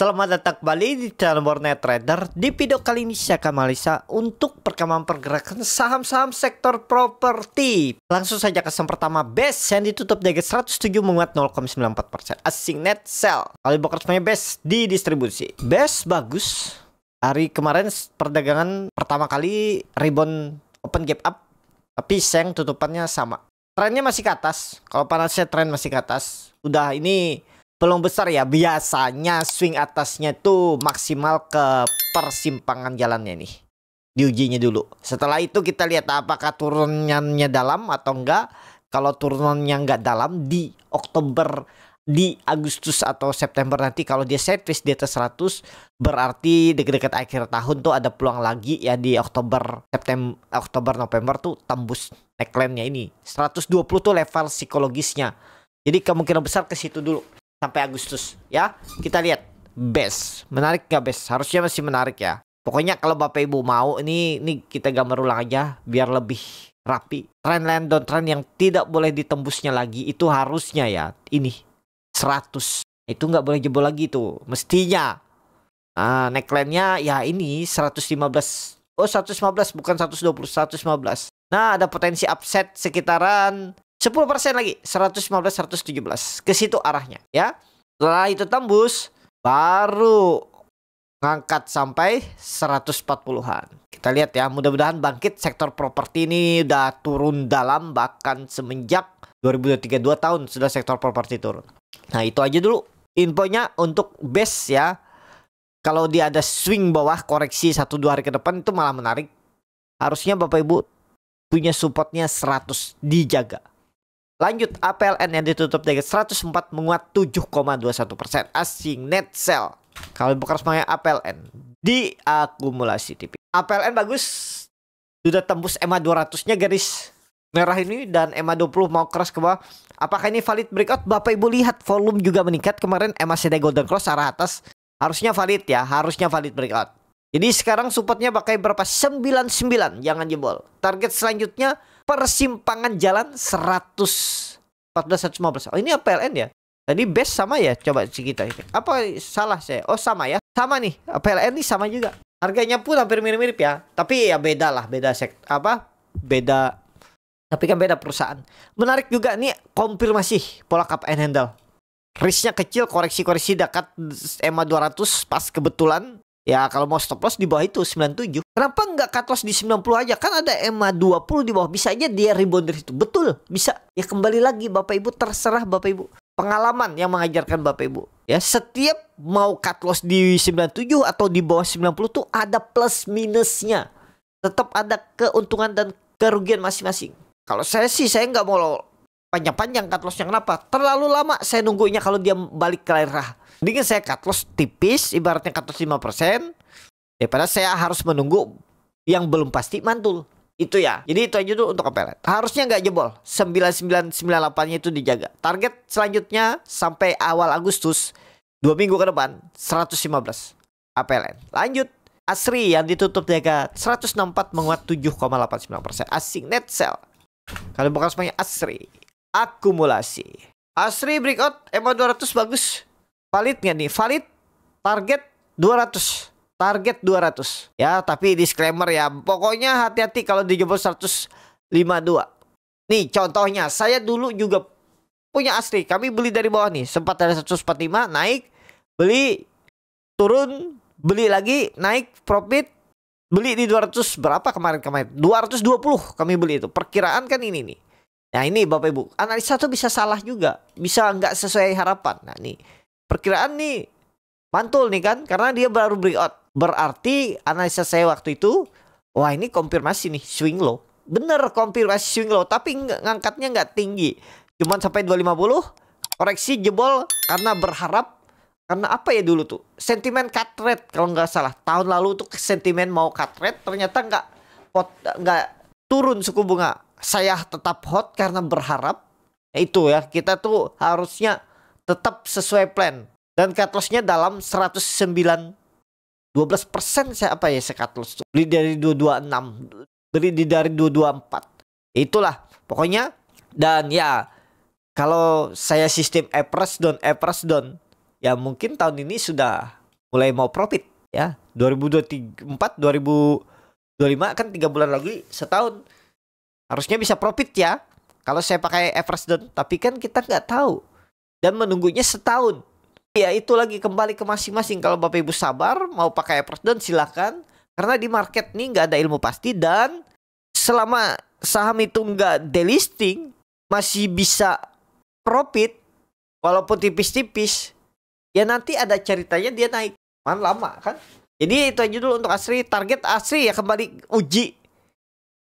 Selamat datang kembali di channel Borneo Trader. Di video kali ini saya akan analisa untuk perkembangan pergerakan saham-saham sektor properti. Langsung saja ke saham pertama, BES yang ditutup di harga 107 menguat 0,94%. Asing net sell. Kali bokar semuanya BES di distribusi. BES bagus. Hari kemarin perdagangan pertama kali rebound open gap up, tapi sayang tutupannya sama. Trennya masih ke atas. Kalau panasnya tren masih ke atas. Udah ini peluang besar ya, biasanya swing atasnya tuh maksimal ke persimpangan jalannya nih. Diujinya dulu. Setelah itu kita lihat apakah turunannya dalam atau enggak. Kalau turunannya enggak dalam di Oktober, di Agustus atau September nanti kalau dia sideways di atas 100, berarti dekat-dekat akhir tahun tuh ada peluang lagi ya di Oktober, September, Oktober, November tuh tembus neckline-nya ini. 120 tuh level psikologisnya. Jadi kemungkinan besar ke situ dulu. Sampai Agustus ya. Kita lihat BES. Menarik gak BES? Harusnya masih menarik ya. Pokoknya kalau Bapak Ibu mau, ini kita gambar ulang aja biar lebih rapi. Trendline downtrend yang tidak boleh ditembusnya lagi itu harusnya ya ini 100. Itu nggak boleh jebol lagi tuh mestinya. Nah, neckline-nya ya ini 115. Oh, 115 bukan 120, 115. Nah, ada potensi upset sekitaran 10% lagi, 115, 117. Ke situ arahnya ya. Setelah itu tembus, baru ngangkat sampai 140-an. Kita lihat ya, mudah-mudahan bangkit. Sektor properti ini udah turun dalam, bahkan semenjak 2023 2 tahun sudah sektor properti turun. Nah, itu aja dulu infonya untuk BES ya. Kalau dia ada swing bawah koreksi 1-2 hari ke depan itu malah menarik. Harusnya Bapak Ibu punya supportnya 100, dijaga. Lanjut, APLN yang ditutup di 104 menguat 7,21%. Asing net sell. Kalau bukan semuanya APLN di akumulasi tipis. APLN bagus. Sudah tembus EMA 200-nya garis merah ini dan EMA 20 mau cross ke bawah. Apakah ini valid breakout? Bapak Ibu lihat volume juga meningkat kemarin. EMA CD Golden Cross arah atas. Harusnya valid ya, harusnya valid breakout. Jadi sekarang supportnya pakai berapa? 99, jangan jebol. Target selanjutnya persimpangan jalan 114, 115. Oh, ini APLN ya? Tadi BES sama ya? Coba kita ini. Apa salah saya? Oh, sama ya? Sama nih. APLN ini sama juga. Harganya pun hampir mirip-mirip ya. Tapi ya beda lah, beda beda. Tapi kan beda perusahaan. Menarik juga nih konfirmasi pola cup and handle. Risknya kecil, koreksi-koreksi dekat EMA 200 pas kebetulan. Ya kalau mau stop loss di bawah itu 97. Kenapa nggak cut loss di 90 aja? Kan ada EMA 20 di bawah. Bisa aja dia rebound dari situ. Betul, bisa. Ya kembali lagi Bapak Ibu, terserah Bapak Ibu. Pengalaman yang mengajarkan Bapak Ibu. Ya setiap mau cut loss di 97 atau di bawah 90 tuh ada plus minusnya. Tetap ada keuntungan dan kerugian masing-masing. Kalau saya sih saya nggak mau panjang-panjang cut lossnya. Kenapa? Terlalu lama saya nunggunya kalau dia balik ke arah. Mendingan saya cut loss tipis, ibaratnya cut loss 5%, daripada saya harus menunggu yang belum pasti mantul. Itu ya. Jadi itu aja dulu untuk APLN. Harusnya nggak jebol. 9998-nya itu dijaga. Target selanjutnya sampai awal Agustus, 2 minggu ke depan, 115 APLN. Lanjut. ASRI yang ditutup di harga 164 menguat 7,89%. Asing net sell. Kalau bukan semuanya ASRI. Akumulasi. ASRI breakout EMA 200 bagus. Valid nggak nih? Valid. Target 200. Target 200. Ya, tapi disclaimer ya. Pokoknya hati-hati kalau dijebol 152. Nih contohnya. Saya dulu juga punya ASRI. Kami beli dari bawah nih. Sempat ada 145. Naik. Beli. Turun. Beli lagi. Naik. Profit. Beli di 200. Berapa kemarin? 220 kami beli itu. Perkiraan kan ini nih. Nah ini Bapak Ibu. Analisa tuh bisa salah juga. Bisa nggak sesuai harapan. Nah nih. Perkiraan nih mantul nih kan, karena dia baru breakout. Berarti analisa saya waktu itu, wah ini konfirmasi nih swing low. Bener konfirmasi swing low, tapi ngangkatnya nggak tinggi. Cuman sampai 250, koreksi jebol karena berharap. Karena apa ya dulu tuh? Sentimen cut rate kalau nggak salah. Tahun lalu tuh sentimen mau cut rate, ternyata nggak turun suku bunga. Saya tetap hot karena berharap. Nah, itu ya, kita tuh harusnya tetap sesuai plan. Dan cut loss-nya dalam 109 12% saya cut loss. Beli dari 226, beli dari 224. Itulah pokoknya. Dan ya kalau saya sistem average down, ya mungkin tahun ini sudah mulai mau profit ya. 2024, 2025 kan 3 bulan lagi, setahun. Harusnya bisa profit ya. Kalau saya pakai average down, tapi kan kita nggak tahu. Dan menunggunya setahun. Ya itu lagi kembali ke masing-masing. Kalau Bapak Ibu sabar mau pakai average down silakan. Karena di market nih nggak ada ilmu pasti, dan selama saham itu nggak delisting masih bisa profit walaupun tipis-tipis. Ya nanti ada ceritanya dia naik. Man lama kan. Jadi itu aja dulu untuk ASRI. Target ASRI ya kembali uji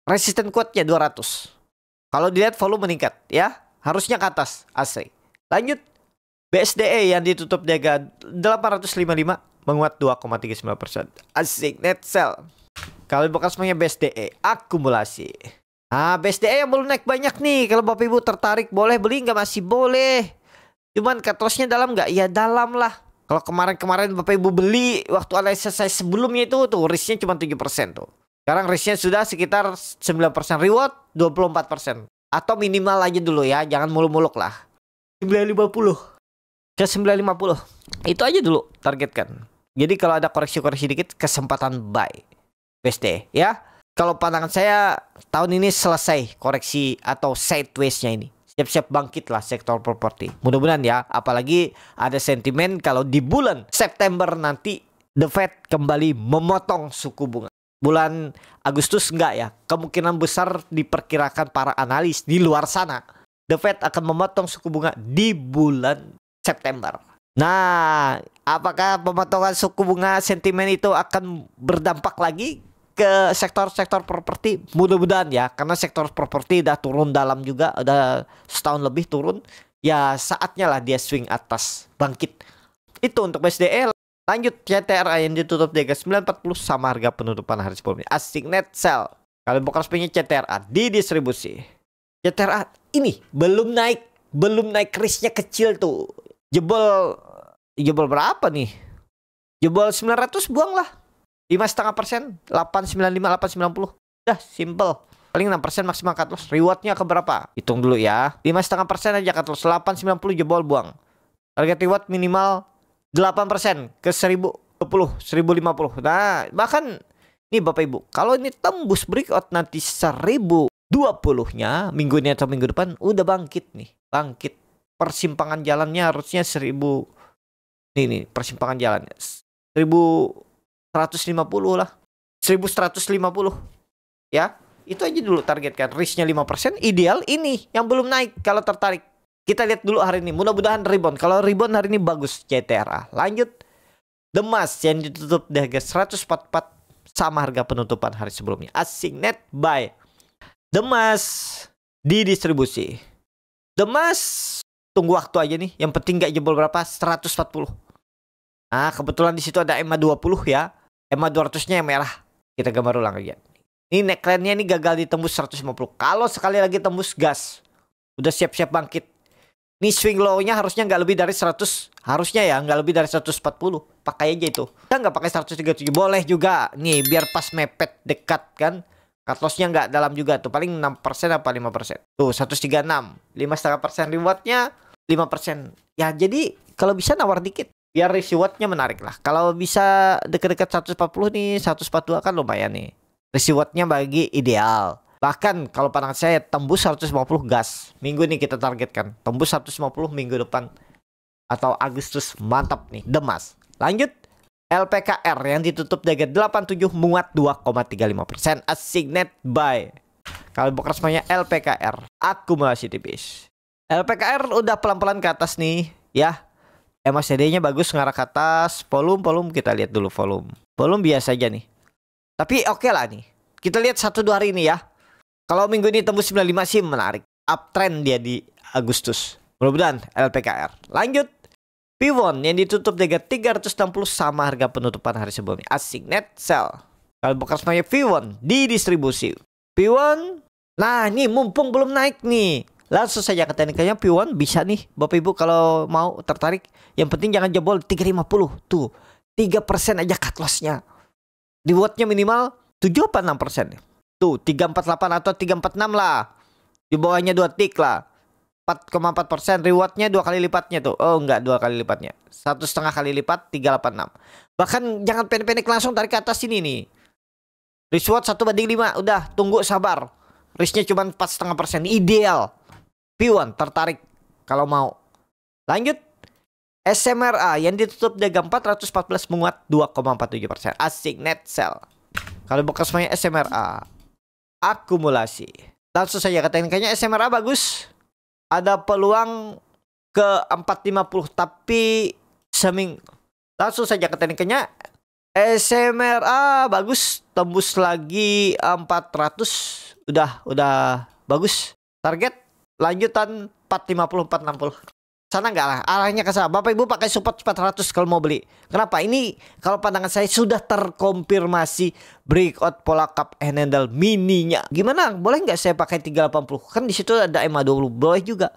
resisten kuatnya 200. Kalau dilihat volume meningkat ya, harusnya ke atas ASRI. Lanjut BSDE yang ditutup di harga 855 menguat 2,39%. Asik, net sell. Kalau bukan semuanya BSDE akumulasi. Nah, BSDE yang belum naik banyak nih. Kalau Bapak Ibu tertarik boleh beli, nggak masih boleh. Cuman cut loss-nya dalam nggak? Ya dalam lah. Kalau kemarin-kemarin Bapak Ibu beli waktu analisa saya sebelumnya itu tuh risknya cuma 7% tuh. Sekarang risknya sudah sekitar 9%, reward 24%. Atau minimal aja dulu ya, jangan muluk-muluk lah. 950 ke 950. Itu aja dulu targetkan. Jadi kalau ada koreksi-koreksi dikit, kesempatan buy BSDE ya. Kalau pandangan saya tahun ini selesai koreksi atau sideways-nya ini. Siap-siap bangkit lah sektor properti. Mudah-mudahan ya. Apalagi ada sentimen kalau di bulan September nanti The Fed kembali memotong suku bunga. Bulan Agustus enggak ya. Kemungkinan besar diperkirakan para analis di luar sana The Fed akan memotong suku bunga di bulan September. Nah, apakah pemotongan suku bunga sentimen itu akan berdampak lagi ke sektor-sektor properti? Mudah-mudahan ya, karena sektor properti udah turun dalam juga, udah setahun lebih turun. Ya saatnya lah dia swing atas, bangkit. Itu untuk BSDE. Lanjut CTRA yang ditutup di harga 940 sama harga penutupan hari sebelumnya. Asik, net sell. Kalau bukan resminya CTRA didistribusi. CTRA ini belum naik risknya kecil tuh. Jebol berapa nih? Jebol 900 buang lah. 5,5%, 895, 890. Dah simple. Paling 6% maksimal cut loss. Rewardnya ke berapa? Hitung dulu ya. 5,5% aja cut loss. 890 jebol buang. Target reward minimal 8% ke 1020, 1050. Nah, bahkan nih Bapak Ibu, kalau ini tembus breakout nanti 1020-nya minggu ini atau minggu depan udah bangkit nih. Bangkit. Persimpangan jalannya harusnya 1000. Nih persimpangan jalannya 1150 lah. 1150. Ya, itu aja dulu targetkan. Risknya 5%, ideal ini yang belum naik kalau tertarik. Kita lihat dulu hari ini. Mudah-mudahan rebound. Kalau rebound hari ini bagus CTRA. Lanjut. Demas yang ditutup di harga 144 sama harga penutupan hari sebelumnya. Asing, net buy. Demas didistribusi. Demas tunggu waktu aja nih. Yang penting gak jebol berapa? 140. Nah, kebetulan di situ ada EMA 20 ya. EMA 200-nya yang merah. Kita gambar ulang aja. Ini neckline-nya ini gagal ditembus 150. Kalau sekali lagi tembus gas. Udah siap-siap bangkit. Ini swing low-nya harusnya nggak lebih dari 100. Harusnya ya nggak lebih dari 140. Pakai aja itu. Kita nggak pakai 137. Boleh juga. Nih biar pas mepet dekat kan. Cut loss-nya nggak dalam juga tuh. Paling 6% apa 5%. Tuh 136. 5,5% reward-nya 5%. Ya jadi kalau bisa nawar dikit. Biar reward-nya menarik lah. Kalau bisa deket-deket 140 nih. 142 kan lumayan nih. Reward-nya bagi ideal. Bahkan kalau pandangan saya tembus 150 gas. Minggu ini kita targetkan. Tembus 150 minggu depan. Atau Agustus. Mantap nih. Demas. Lanjut. LPKR yang ditutup di harga 87 menguat 2,35%. Asik, net buy. Kalau bukan semuanya LPKR. Akumulasi tipis. LPKR udah pelan-pelan ke atas nih. Ya. MACD-nya bagus ngarah ke atas. Volume kita lihat dulu volume. Volume biasa aja nih. Tapi oke lah nih. Kita lihat 1-2 hari ini ya. Kalau minggu ini tembus 95 sih menarik. Uptrend dia di Agustus. Mudah-mudahan LPKR. Lanjut. P1 yang ditutup di harga 360 sama harga penutupan hari sebelumnya. Asing, net sell. Kalau bukan semuanya P1 didistribusi. P1. Nah ini mumpung belum naik nih. Langsung saja ke teknikanya P1 bisa nih Bapak Ibu kalau mau tertarik. Yang penting jangan jebol 350. Tuh 3% aja cut loss-nya. Reward-nya minimal 7 apa 6%. Tuh 348 atau 346 lah. Di bawahnya 2 tick lah. 4,4%. Rewardnya 2 kali lipatnya tuh. Oh enggak, 2 kali lipatnya, 1,5 kali lipat, 386. Bahkan jangan pendek-pendek, langsung tarik ke atas sini nih. Reward 1/5. Udah, tunggu sabar. Risknya cuma 4,5%. Ideal. P1 tertarik kalau mau. Lanjut. SMRA yang ditutup dagang 414 menguat 2,47%. Asik net sell. Kalau buka semuanya SMRA akumulasi. Langsung saja katakan kayaknya SMRA bagus. Ada peluang ke 450 tapi langsung saja katakan kayaknya SMRA bagus, tembus lagi 400. Udah bagus. Target lanjutan 450 460. Sana enggak lah, arahnya ke sana. Bapak Ibu pakai support 400 kalau mau beli. Kenapa? Ini kalau pandangan saya sudah terkonfirmasi breakout pola cup and handle mininya. Gimana? Boleh nggak saya pakai 380? Kan di situ ada MA20. Boleh juga.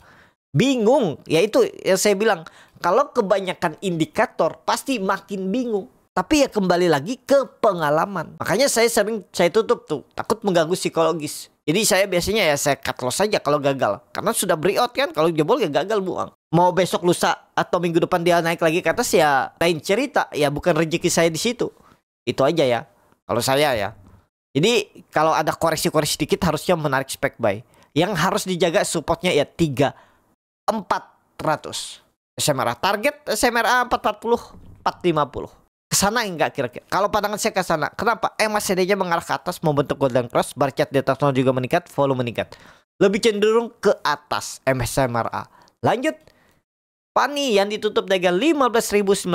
Bingung. Ya itu yang saya bilang. Kalau kebanyakan indikator pasti makin bingung. Tapi ya kembali lagi ke pengalaman. Makanya saya tutup tuh. Takut mengganggu psikologis. Jadi saya biasanya ya saya cut loss saja kalau gagal. Karena sudah breakout kan. Kalau jebol ya gagal buang. Mau besok lusa atau minggu depan dia naik lagi ke atas ya lain cerita. Ya bukan rezeki saya di situ. Itu aja ya. Kalau saya ya. Jadi kalau ada koreksi-koreksi sedikit harusnya menarik spek buy. Yang harus dijaga supportnya ya 3.400. SMRA target SMRA 440 450. Kesana enggak kira-kira? Kalau pandangan saya ke sana. Kenapa? MACD-nya mengarah ke atas membentuk golden cross, bar chart di atas juga meningkat, volume meningkat. Lebih cenderung ke atas SMRA. Lanjut. Pani yang ditutup dagang 15.975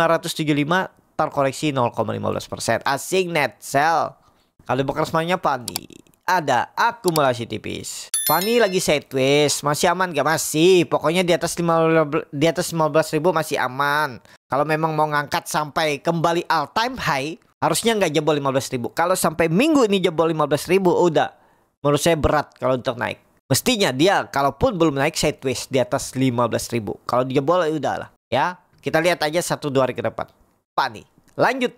terkoreksi 0,15%. Asing net sell. Kalau bukan semuanya Pani ada akumulasi tipis. Pani lagi sideways, masih aman gak? Masih. Pokoknya di atas 15.000 masih aman. Kalau memang mau ngangkat sampai kembali all time high, harusnya nggak jebol 15.000. Kalau sampai minggu ini jebol 15.000, udah menurut saya berat kalau untuk naik. Mestinya dia kalaupun belum naik sideways di atas 15.000. Kalau dia boleh udahlah ya. Kita lihat aja 1-2 hari ke depan. Pani. Lanjut.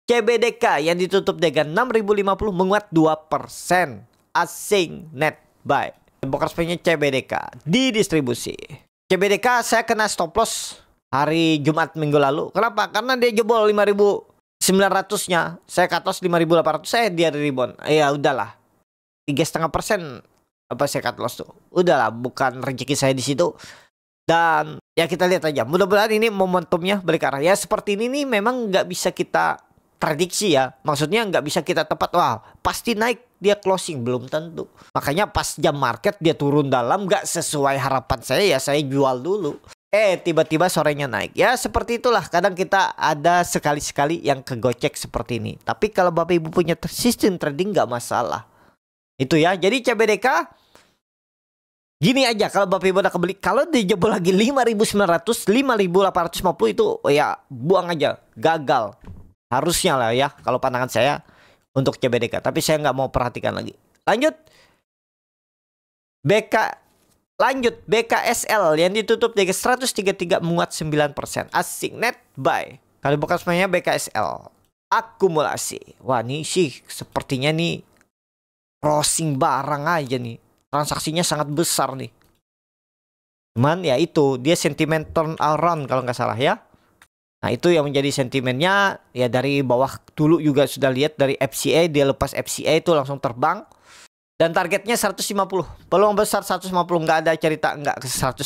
CBDK yang ditutup dengan 6.050 menguat 2%. Asing net buy. Broker punya CBDK di distribusi. CBDK saya kena stop loss hari Jumat minggu lalu. Kenapa? Karena dia jebol 5.900-nya. Saya cut loss 5.800. Saya dia rebound. Ya udahlah. 3,5% apa saya cut loss tuh. Udahlah, bukan rezeki saya di situ. Dan ya kita lihat aja. Mudah-mudahan ini momentumnya balik arah. Ya seperti ini nih memang nggak bisa kita prediksi ya. Maksudnya nggak bisa kita tepat. Wah pasti naik, dia closing. Belum tentu. Makanya pas jam market dia turun dalam nggak sesuai harapan saya, ya saya jual dulu. Tiba-tiba sorenya naik. Ya seperti itulah. Kadang kita ada sekali-sekali yang kegocek seperti ini. Tapi kalau Bapak Ibu punya sistem trading nggak masalah. Itu ya. Jadi CBDK gini aja, kalau Bapak Ibu udah kebeli, kalau dijebol lagi 5.900, 5.850 itu ya buang aja, gagal. Harusnya lah ya, kalau pandangan saya untuk CBDK. Tapi saya nggak mau perhatikan lagi. Lanjut. BKSL yang ditutup di 133 menguat 9%. Asing net buy. Kalau bukan semuanya BKSL. Akumulasi. Wah ini sih sepertinya nih crossing barang aja nih. Transaksinya sangat besar nih. Cuman ya itu dia sentimen turn around kalau nggak salah ya. Nah itu yang menjadi sentimennya. Ya dari bawah dulu juga sudah lihat dari FCA. Dia lepas FCA itu langsung terbang. Dan targetnya 150. Peluang besar 150. Nggak ada cerita nggak ke 150.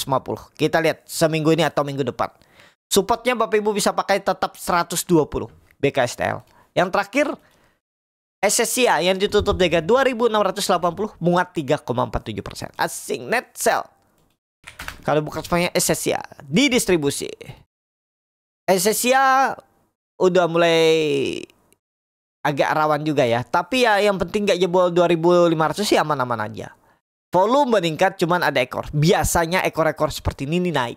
Kita lihat seminggu ini atau minggu depan. Supportnya Bapak Ibu bisa pakai tetap 120 BKSTL. Yang terakhir SSCA yang ditutup dengan 2.680 menguat 3,47%. Asing net sell. Kalau bukan semuanya SSCA di distribusi. SSCA udah mulai agak rawan juga ya. Tapi ya yang penting gak jebol 2.500 sih aman-aman aja. Volume meningkat, cuman ada ekor. Biasanya ekor-ekor seperti ini naik.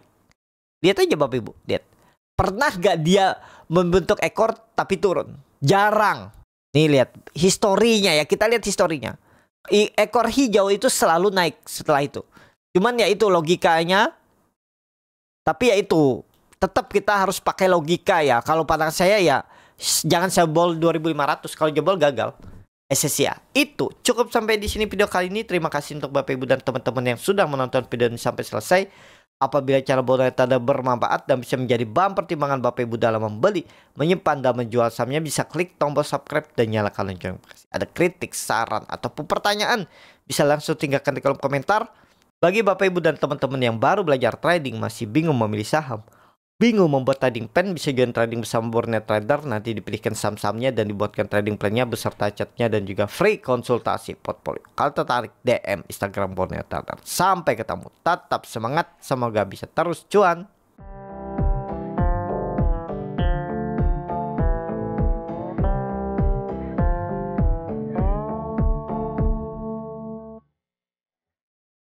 Lihat aja Bapak Ibu, lihat. Pernah gak dia membentuk ekor tapi turun? Jarang. Nih lihat historinya ya, kita lihat historinya. Ekor hijau itu selalu naik setelah itu. Cuman ya itu logikanya. Tapi ya itu tetap kita harus pakai logika ya. Kalau pandangan saya ya jangan jebol 2.500. Kalau jebol gagal. SSIA. Itu cukup sampai di sini video kali ini. Terima kasih untuk Bapak Ibu dan teman-teman yang sudah menonton video ini sampai selesai. Apabila cara bonet Anda bermanfaat dan bisa menjadi bahan pertimbangan Bapak Ibu dalam membeli, menyimpan, dan menjual sahamnya, bisa klik tombol subscribe dan nyalakan lonceng notifikasi. Ada kritik, saran, ataupun pertanyaan, bisa langsung tinggalkan di kolom komentar. Bagi Bapak Ibu dan teman-teman yang baru belajar trading, masih bingung memilih saham, bingung membuat trading plan, bisa join trading bersama Bornet Trader. Nanti dipilihkan saham-sahamnya dan dibuatkan trading plannya beserta chatnya dan juga free konsultasi portfolio. Kalau tertarik, DM Instagram Bornet Trader. Sampai ketemu, tetap semangat, semoga bisa terus cuan.